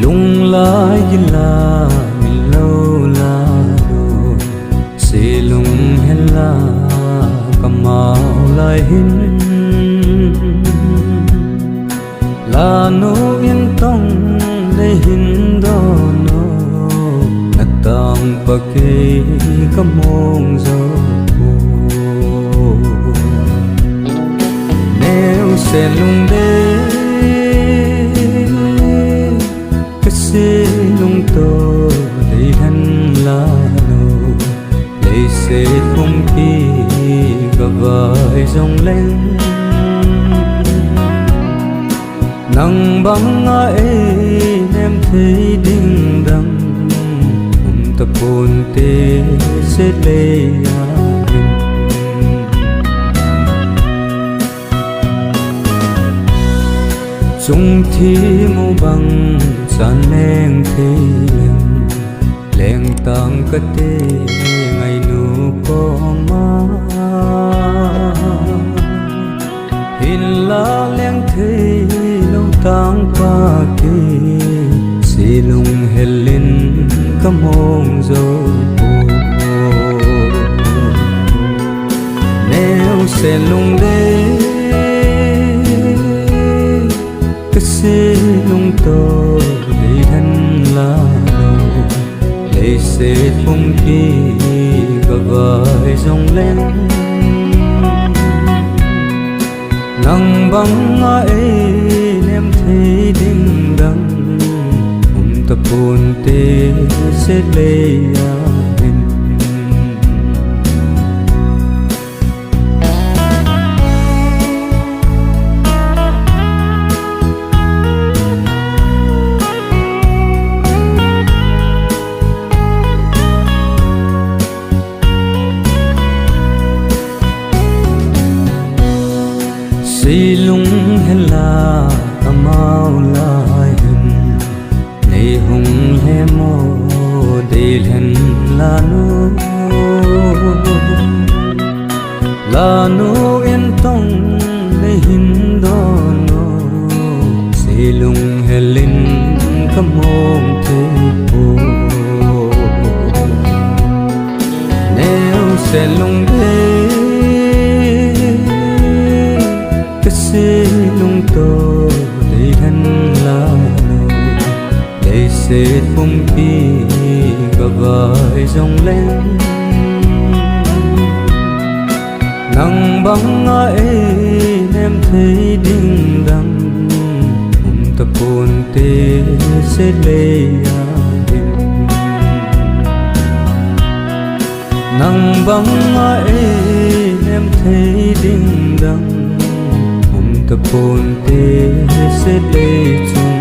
lung lai la min lâu la đôi se lung hen la kamau lai hin la no yên tông le hin do no na tang pa ke kamong zo neo se lung de lung to để thân la nô để sẽ không khi gặp vài dòng lên nắng băng ai em thấy đinh đằng tập hồn tê sẽ lê chung thi mô bằng san leng thế leng tang ka te ngày nu ko ma hin la leng thế lâu tang pa ke si lung helin kam hong zo neo se lung de ka se lung to la để sẽ không khi gặp vài dòng lên nắng băng ai em thấy đêm đằng tập hồn tê sẽ lê mình si lung hen la kamau lai hin nei hung he mo de hen la no en tong le hin do no si lung helin kamong te po neo se lung de se lung to để thân la nô để sẽ không khi gặp vài dòng lên nắng băng ai em thấy đinh đằng tập hồn tê sẽ lê nắng băng ai em thấy đinh đằng tập hồn tê sẽ lê chung